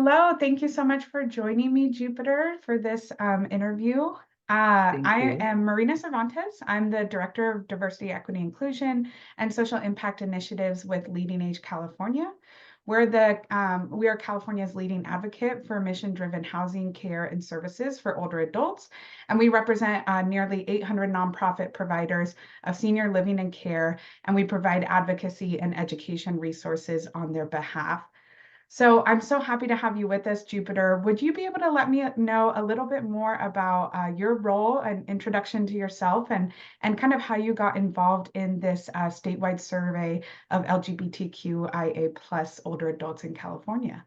Hello, thank you so much for joining me, Jupiter, for this interview. Thank I you. am Marina Cervantez. I'm the Director of Diversity, Equity, Inclusion, and Social Impact Initiatives with LeadingAge California. We are California's leading advocate for mission-driven housing, care, and services for older adults, and we represent nearly 800 nonprofit providers of senior living and care, and we provide advocacy and education resources on their behalf. So I'm so happy to have you with us, Jupiter. Would you be able to let me know a little bit more about your role and introduction to yourself and kind of how you got involved in this statewide survey of LGBTQIA plus older adults in California?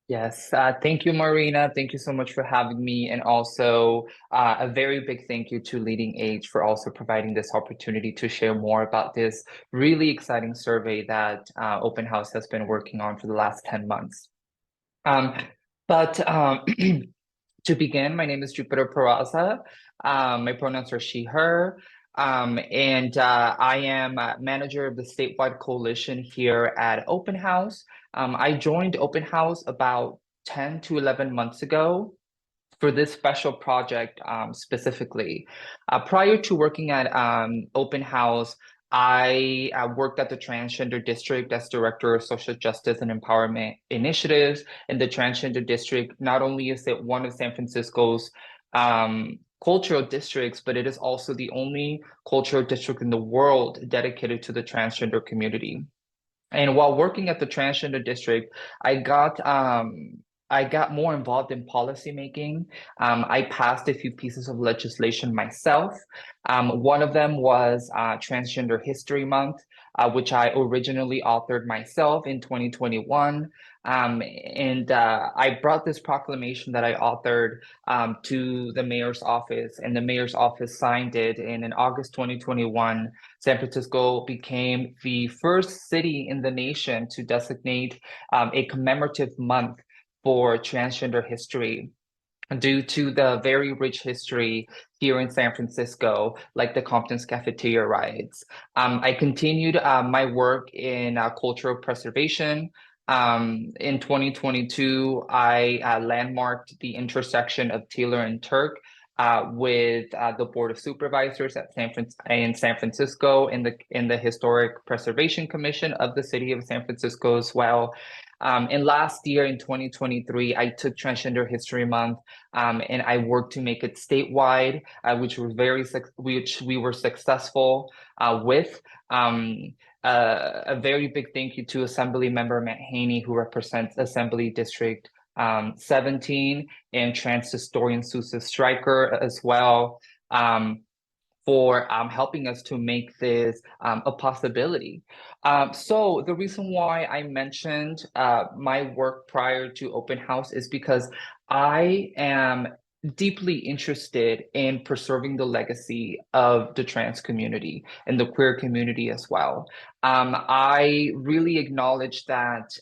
Yes, thank you, Marina. Thank you so much for having me. And also a very big thank you to Leading Age for also providing this opportunity to share more about this really exciting survey that Open House has been working on for the last 10 months. Um, but to begin, my name is Jupiter Peraza. My pronouns are she, her. And I am manager of the statewide coalition here at Open House. I joined Open House about 10 to 11 months ago for this special project specifically. Prior to working at Open House, I worked at the Transgender District as Director of Social Justice and Empowerment Initiatives. In the Transgender District, not only is it one of San Francisco's cultural districts, but it is also the only cultural district in the world dedicated to the transgender community. And while working at the transgender district, I got I got more involved in policy making. I passed a few pieces of legislation myself. One of them was Transgender History Month, which I originally authored myself in 2021. And I brought this proclamation that I authored to the mayor's office, and the mayor's office signed it. And in August 2021, San Francisco became the first city in the nation to designate a commemorative month for transgender history due to the very rich history here in San Francisco, like the Compton's cafeteria riots. I continued my work in cultural preservation. In 2022, I landmarked the intersection of Taylor and Turk with the Board of Supervisors at in San Francisco in the Historic Preservation Commission of the City of San Francisco as well. And last year in 2023, I took Transgender History Month and I worked to make it statewide, which we were successful with. A very big thank you to Assembly Member Matt Haney, who represents Assembly District 17, and Trans Historian Susan Stryker as well. For helping us to make this a possibility. So the reason why I mentioned my work prior to Open House is because I am deeply interested in preserving the legacy of the trans community and the queer community as well. I really acknowledge that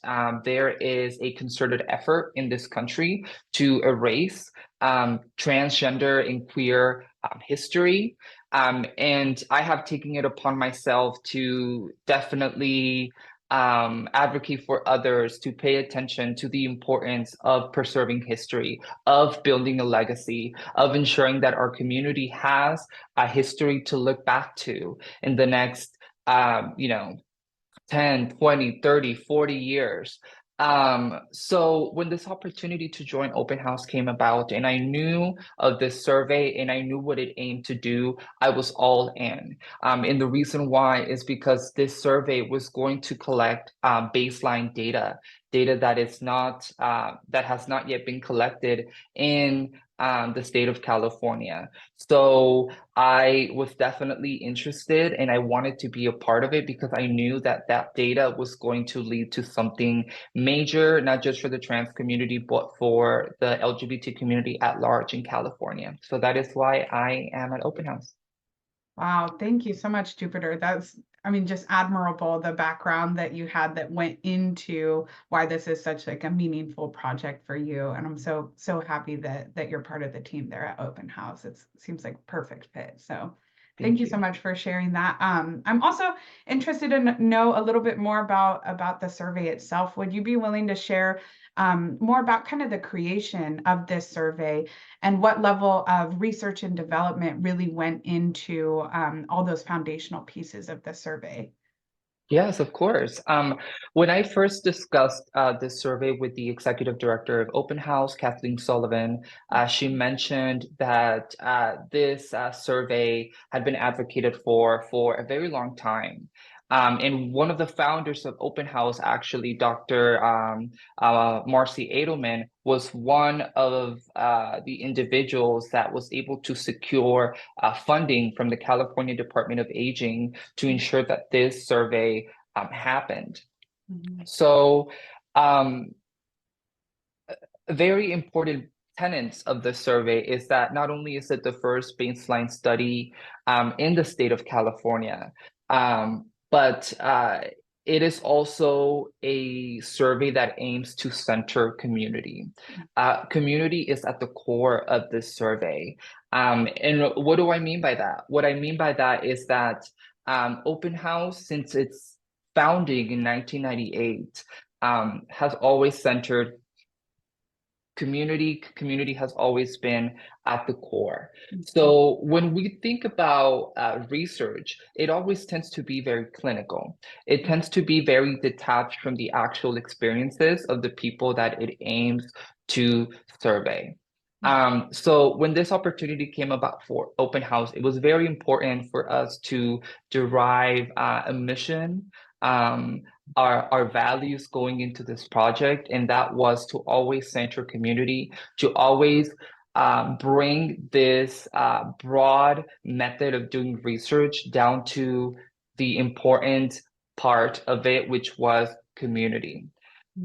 there is a concerted effort in this country to erase transgender and queer history. And I have taken it upon myself to definitely advocate for others to pay attention to the importance of preserving history, of building a legacy, of ensuring that our community has a history to look back to in the next, 10, 20, 30, 40 years. So when this opportunity to join Open House came about and I knew of this survey and I knew what it aimed to do, I was all in. And the reason why is because this survey was going to collect baseline data that is not that has not yet been collected in the state of California. So I was definitely interested and I wanted to be a part of it because I knew that that data was going to lead to something major, not just for the trans community, but for the LGBT community at large in California. So that is why I am at Open House. Wow, thank you so much, Jupiter. I mean, just admirable the background that you had that went into why this is such like a meaningful project for you. And I'm so happy that you're part of the team there at Open House. It seems like perfect fit. So thank Thank you so you. much for sharing that. I'm also interested to know a little bit more about the survey itself. Would you be willing to share more about kind of the creation of this survey and what level of research and development really went into all those foundational pieces of the survey. Yes, of course. When I first discussed this survey with the executive director of Openhouse, Kathleen Sullivan, she mentioned that this survey had been advocated for a very long time. And one of the founders of Openhouse, actually, Dr. Marcy Edelman, was one of the individuals that was able to secure funding from the California Department of Aging to ensure that this survey happened. Mm-hmm. So, very important tenets of the survey is that not only is it the first baseline study in the state of California, but it is also a survey that aims to center community. Community is at the core of this survey. And what do I mean by that? What I mean by that is that Open House, since its founding in 1998, has always centered community. Community has always been at the core. So when we think about research, it always tends to be very clinical. It tends to be very detached from the actual experiences of the people that it aims to survey. So when this opportunity came about for Open House, it was very important for us to derive a mission, our values going into this project, and that was to always center community, to always bring this broad method of doing research down to the important part of it, which was community.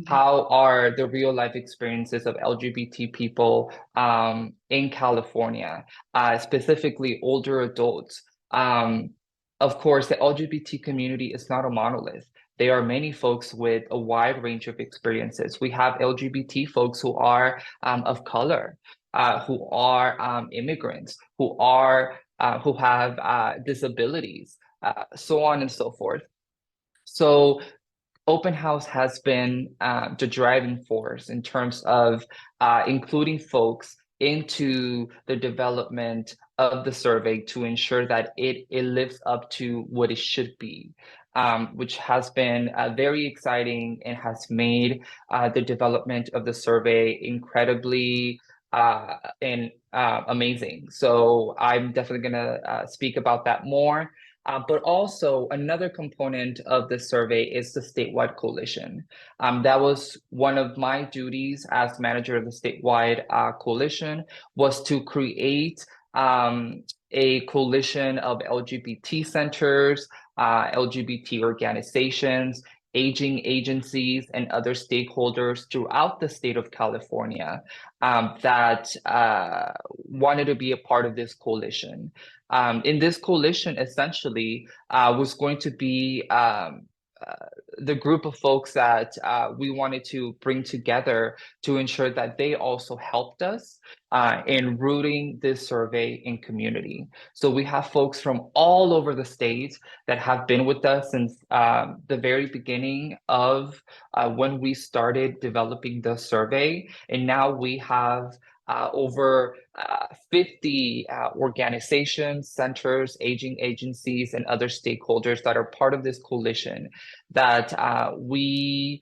How are the real life experiences of LGBT people in California, specifically older adults? Of course, the LGBT community is not a monolith. There are many folks with a wide range of experiences. We have LGBT folks who are of color, who are immigrants, who have disabilities, so on and so forth. So Open House has been the driving force in terms of including folks into the development of the survey to ensure that it lives up to what it should be, which has been very exciting and has made the development of the survey incredibly and amazing. So I'm definitely going to speak about that more. But also another component of the survey is the statewide coalition. That was one of my duties as manager of the statewide coalition, was to create a coalition of LGBT centers, LGBT organizations, aging agencies, and other stakeholders throughout the state of California that wanted to be a part of this coalition. In this coalition, essentially, was going to be the group of folks that we wanted to bring together to ensure that they also helped us in rooting this survey in community. So we have folks from all over the state that have been with us since the very beginning of when we started developing the survey. And now we have over 50 organizations, centers, aging agencies, and other stakeholders that are part of this coalition that we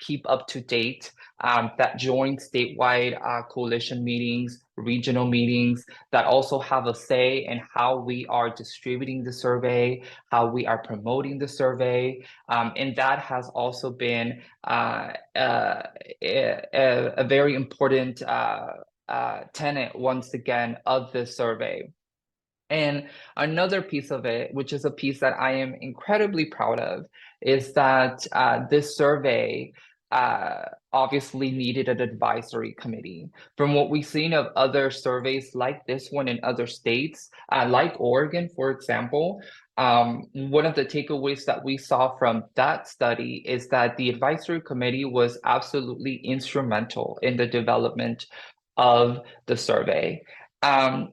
keep up to date, that join statewide coalition meetings, regional meetings, that also have a say in how we are distributing the survey, how we are promoting the survey. And that has also been a very important tenet, once again, of this survey. And another piece of it, which is a piece that I am incredibly proud of, is that this survey obviously needed an advisory committee. From what we've seen of other surveys like this one in other states, like Oregon, for example, one of the takeaways that we saw from that study is that the advisory committee was absolutely instrumental in the development of the survey. And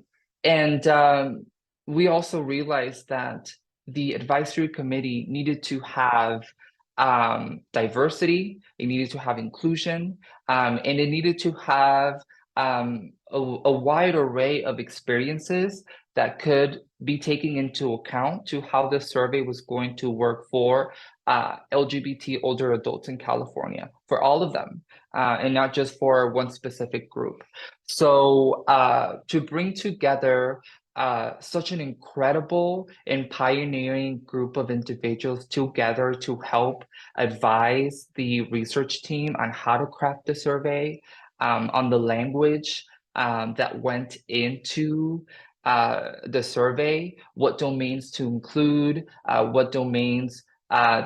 we also realized that the advisory committee needed to have diversity, it needed to have inclusion, and it needed to have a wide array of experiences that could be taken into account to how the survey was going to work for LGBT older adults in California, for all of them, and not just for one specific group. So to bring together such an incredible and pioneering group of individuals together to help advise the research team on how to craft the survey, on the language that went into the survey, what domains to include, what domains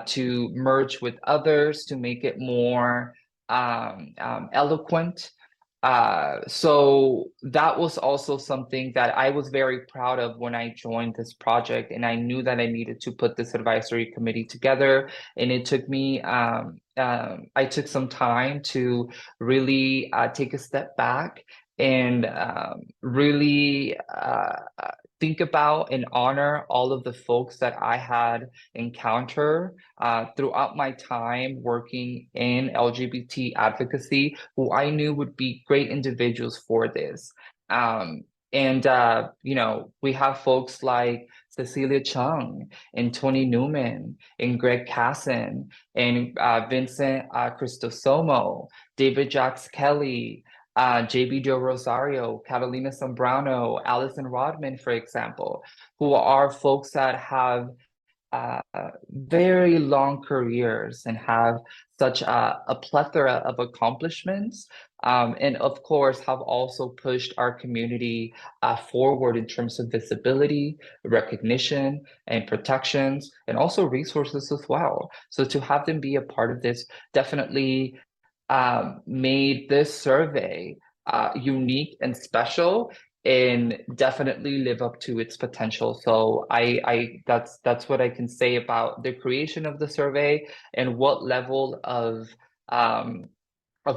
to merge with others to make it more eloquent. So that was also something that I was very proud of when I joined this project, and I knew that I needed to put this advisory committee together. And it took me, I took some time to really take a step back and really think about and honor all of the folks that I had encountered throughout my time working in LGBT advocacy, who I knew would be great individuals for this. And you know, we have folks like Cecilia Chung and Tony Newman and Greg Casson and Vincent Cristosomo, David Jacks Kelly, JB Joe Rosario, Catalina Zambrano, Allison Rodman, for example, who are folks that have uh, very long careers and have such a plethora of accomplishments. And of course, have also pushed our community forward in terms of visibility, recognition, and protections, and also resources as well. So to have them be a part of this definitely made this survey unique and special and definitely live up to its potential. So that's what I can say about the creation of the survey and what level of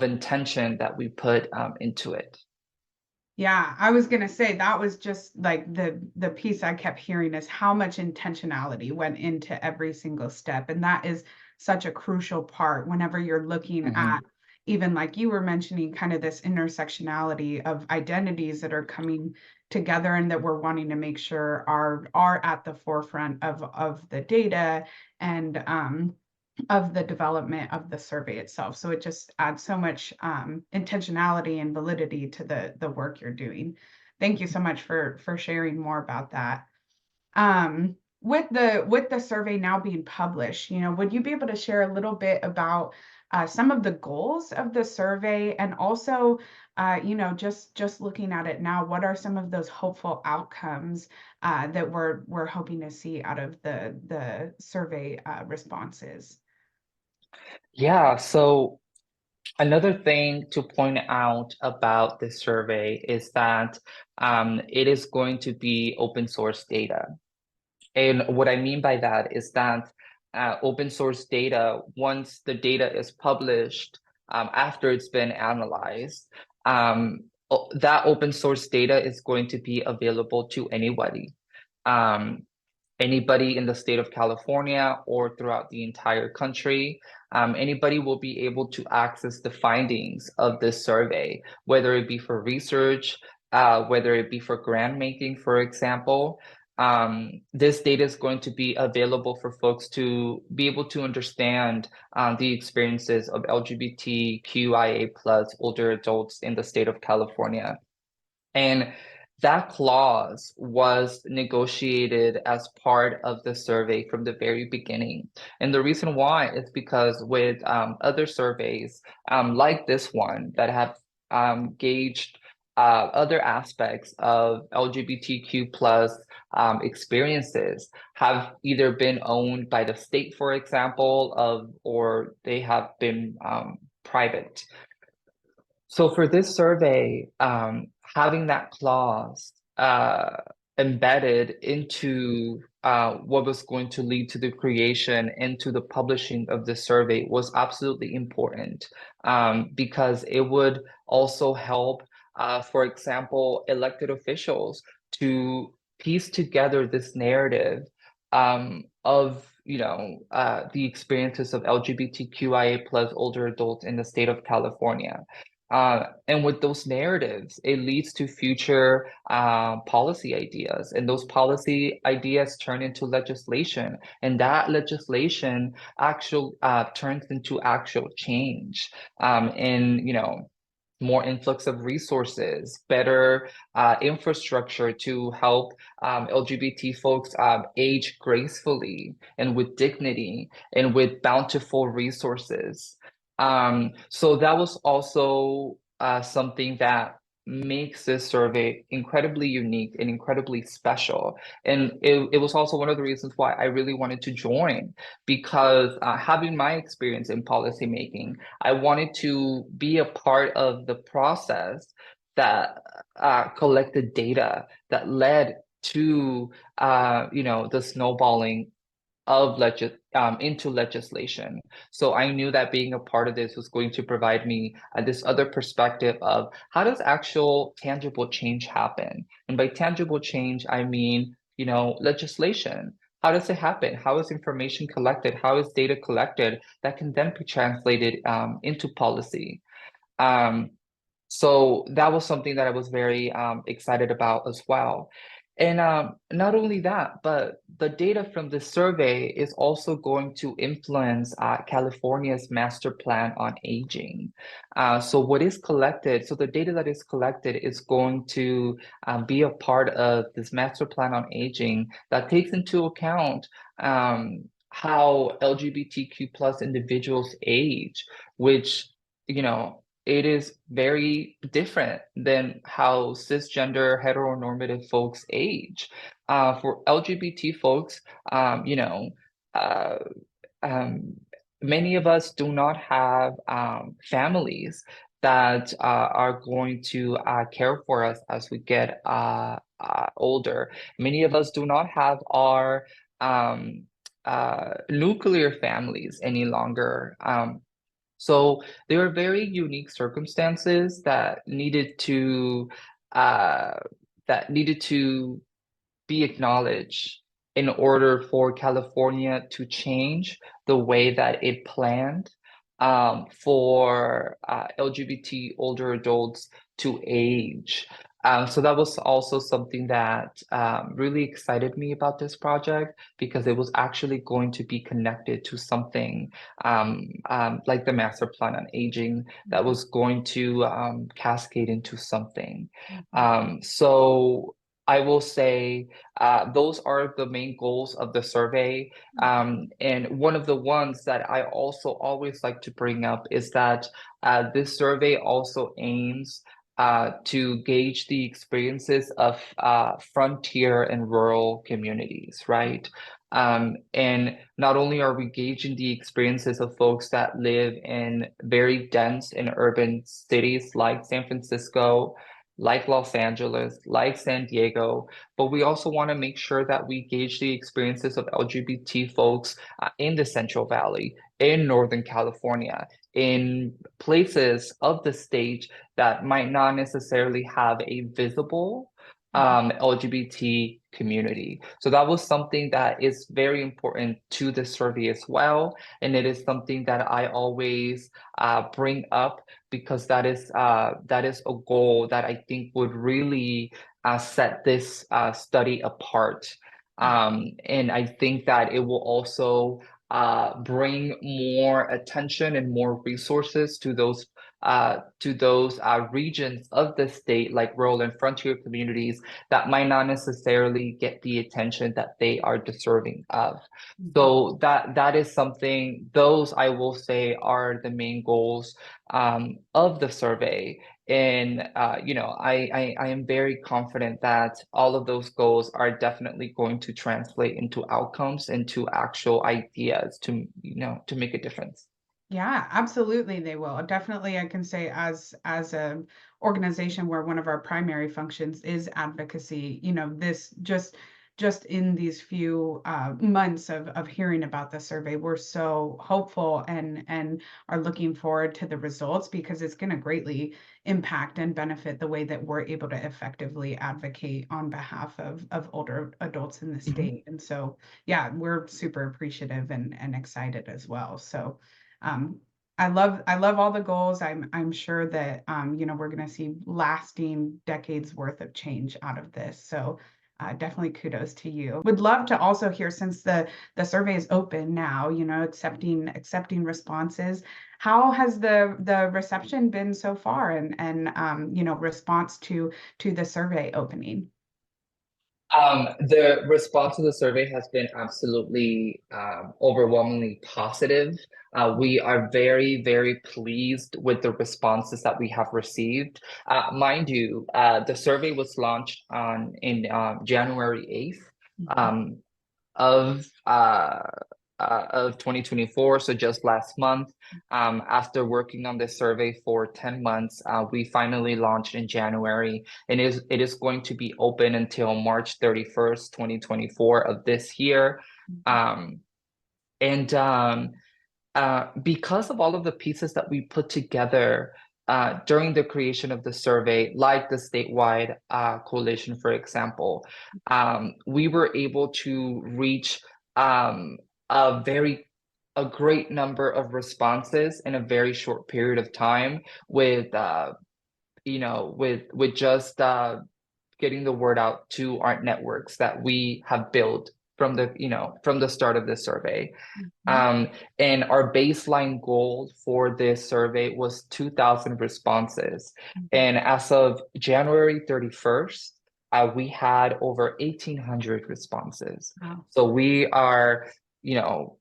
intention that we put into it. Yeah, I was gonna say that was just like the piece I kept hearing is how much intentionality went into every single step. And that is such a crucial part whenever you're looking Mm-hmm. at even like you were mentioning, kind of this intersectionality of identities that are coming together and that we're wanting to make sure are at the forefront of the data and of the development of the survey itself. So it just adds so much intentionality and validity to the work you're doing. Thank you so much for sharing more about that. With the survey now being published, you know, would you be able to share a little bit about some of the goals of the survey, and also, you know, just looking at it now, what are some of those hopeful outcomes that we're hoping to see out of the survey responses? Yeah, so another thing to point out about this survey is that it is going to be open source data. And what I mean by that is that open source data, once the data is published, after it's been analyzed, that open source data is going to be available to anybody. Um, Anybody in the state of California or throughout the entire country. Anybody will be able to access the findings of this survey, whether it be for research, whether it be for grant making, for example. This data is going to be available for folks to be able to understand the experiences of LGBTQIA plus older adults in the state of California. And that clause was negotiated as part of the survey from the very beginning. And the reason why is because with other surveys like this one that have gauged other aspects of LGBTQ plus experiences have either been owned by the state, for example, or they have been private. So for this survey, having that clause embedded into what was going to lead to the creation and to the publishing of the survey was absolutely important, because it would also help, for example, elected officials to piece together this narrative of the experiences of LGBTQIA plus older adults in the state of California. And with those narratives, it leads to future policy ideas, and those policy ideas turn into legislation, and that legislation turns into actual change. And more influx of resources, better infrastructure to help LGBT folks age gracefully and with dignity and with bountiful resources. So that was also something that makes this survey incredibly unique and incredibly special. And it was also one of the reasons why I really wanted to join, because having my experience in policymaking, I wanted to be a part of the process that collected data that led to the snowballing of into legislation. So I knew that being a part of this was going to provide me this other perspective of how does actual tangible change happen? And by tangible change, I mean, legislation. How does it happen? How is information collected? How is data collected that can then be translated into policy? Um, so that was something that I was very excited about as well. And not only that, but the data from this survey is also going to influence California's master plan on aging. So what is collected, so the data that is collected is going to be a part of this master plan on aging that takes into account how LGBTQ plus individuals age, which, it is very different than how cisgender heteronormative folks age. For LGBT folks, uh, um, many of us do not have families that are going to care for us as we get older. Many of us do not have our nuclear families any longer. So there are very unique circumstances uh, that needed to be acknowledged in order for California to change the way that it planned for LGBT older adults to age. So that was also something that really excited me about this project, because it was actually going to be connected to something like the master plan on aging that was going to cascade into something. So I will say those are the main goals of the survey. And one of the ones that I also always like to bring up is that this survey also aims to gauge the experiences of frontier and rural communities, right? And not only are we gauging the experiences of folks that live in very dense and urban cities like San Francisco, like Los Angeles, like San Diego, but we also want to make sure that we gauge the experiences of LGBT folks in the Central Valley, in Northern California, in places of the state that might not necessarily have a visible LGBT community. So that was something that is very important to the survey as well. And it is something that I always bring up, because that is a goal that I think would really set this study apart. And I think that it will also bring more attention and more resources to those regions of the state, like rural and frontier communities, that might not necessarily get the attention that they are deserving of. So that is something, those I will say are the main goals of the survey. And I am very confident that all of those goals are definitely going to translate into outcomes, into actual ideas to make a difference. Yeah, absolutely they will. Definitely, I can say as a organization where one of our primary functions is advocacy, this just just in these few months of hearing about the survey. We're so hopeful and are looking forward to the results, because it's going to greatly impact and benefit the way that we're able to effectively advocate on behalf of older adults in the state. And so, yeah, we're super appreciative and excited as well. So, I love all the goals. I'm sure that we're going to see lasting decades worth of change out of this. So definitely kudos to you. Would love to also hear, since the survey is open now, accepting responses. How has the reception been so far, and response to the survey opening? The response to the survey has been absolutely overwhelmingly positive. We are very, very pleased with the responses that we have received. Mind you, the survey was launched in January 8th of 2024, so just last month. After working on this survey for 10 months, we finally launched in January, and it is going to be open until March 31st, 2024 of this year. Because of all of the pieces that we put together during the creation of the survey, like the statewide coalition, for example, we were able to reach a great number of responses in a very short period of time, with just getting the word out to our networks that we have built from the start of the survey. And our baseline goal for this survey was 2,000 responses. And as of January 31st, we had over 1,800 responses. Wow. So we are,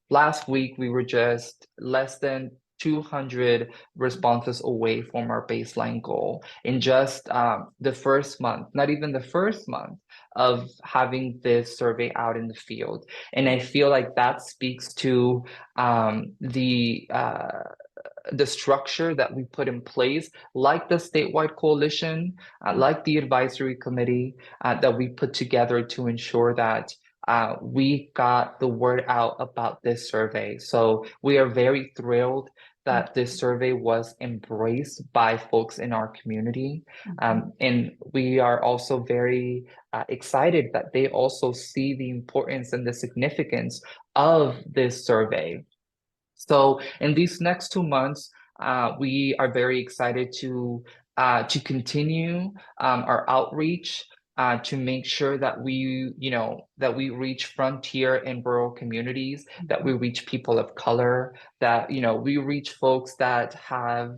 last week we were just less than 200 responses away from our baseline goal in just the first month, not even the first month of having this survey out in the field. And I feel like that speaks to the structure that we put in place, like the statewide coalition, like the advisory committee that we put together to ensure that we got the word out about this survey. So we are very thrilled that this survey was embraced by folks in our community. And we are also very excited that they also see the importance and the significance of this survey. So in these next 2 months, we are very excited to continue our outreach, to make sure that we reach frontier and rural communities, that we reach people of color, that we reach folks that have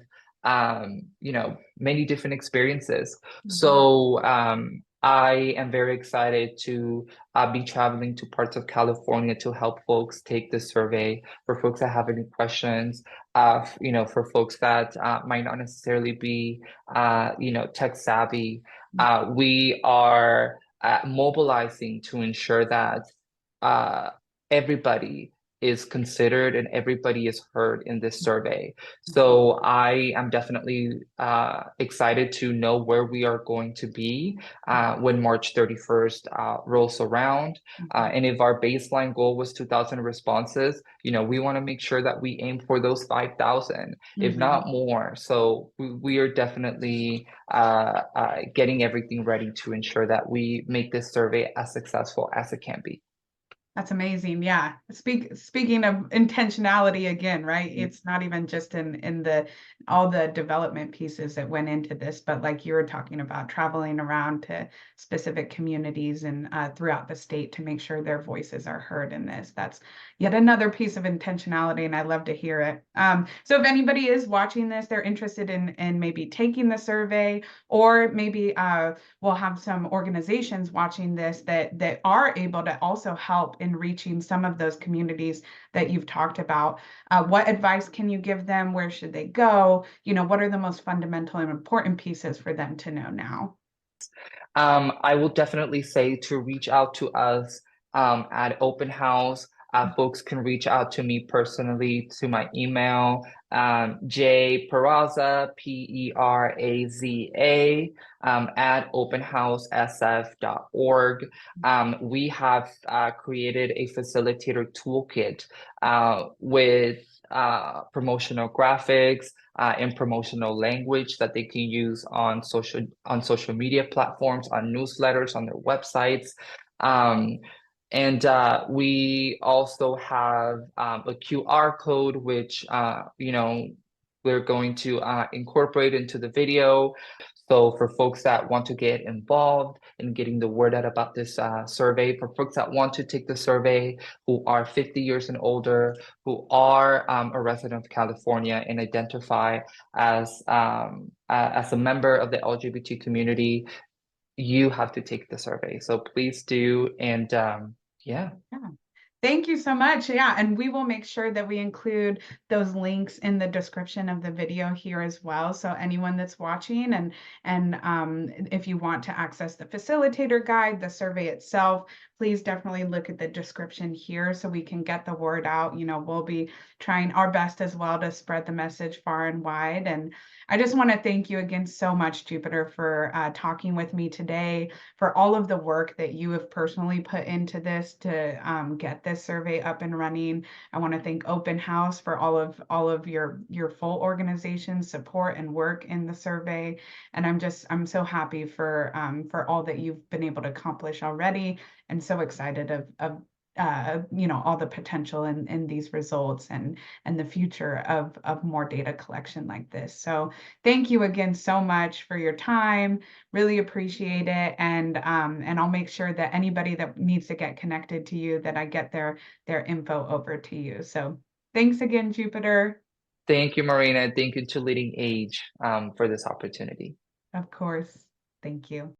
many different experiences. So I am very excited to be traveling to parts of California to help folks take this survey, for folks that have any questions, for folks that might not necessarily be, tech savvy. We are mobilizing to ensure that everybody is considered and everybody is heard in this survey. So I am definitely excited to know where we are going to be when March 31st rolls around. And if our baseline goal was 2,000 responses, we want to make sure that we aim for those 5,000, if not more. So we are definitely getting everything ready to ensure that we make this survey as successful as it can be. That's amazing. Yeah. Speaking of intentionality again, right? It's not even just in all the development pieces that went into this, but like you were talking about, traveling around to specific communities and throughout the state to make sure their voices are heard in this. That's yet another piece of intentionality, and I love to hear it. So if anybody is watching this, they're interested in maybe taking the survey, or maybe we'll have some organizations watching this that are able to also help in reaching some of those communities that you've talked about. What advice can you give them? Where should they go? What are the most fundamental and important pieces for them to know now? I will definitely say to reach out to us at Openhouse. folks can reach out to me personally to my email, Peraza, Peraza, at openhousesf.org. We have created a facilitator toolkit with promotional graphics and promotional language that they can use on social media platforms, on newsletters, on their websites. And we also have a QR code, which we're going to incorporate into the video. So for folks that want to get involved in getting the word out about this survey, for folks that want to take the survey, who are 50 years and older, who are a resident of California and identify as a member of the LGBT community, you have to take the survey. So please do. And yeah. Thank you so much. Yeah, and we will make sure that we include those links in the description of the video here as well. So anyone that's watching and if you want to access the facilitator guide, the survey itself, please definitely look at the description here so we can get the word out. We'll be trying our best as well to spread the message far and wide. And I just want to thank you again so much, Jupiter, for talking with me today, for all of the work that you have personally put into this to get this survey up and running. I want to thank Open House for all of your full organization support and work in the survey. And I'm so happy for all that you've been able to accomplish already, and so excited of all the potential in these results and the future of more data collection like this. So thank you again so much for your time. Really appreciate it. And I'll make sure that anybody that needs to get connected to you, that I get their info over to you. So thanks again, Jupiter. Thank you, Marina. Thank you to LeadingAge for this opportunity. Of course. Thank you.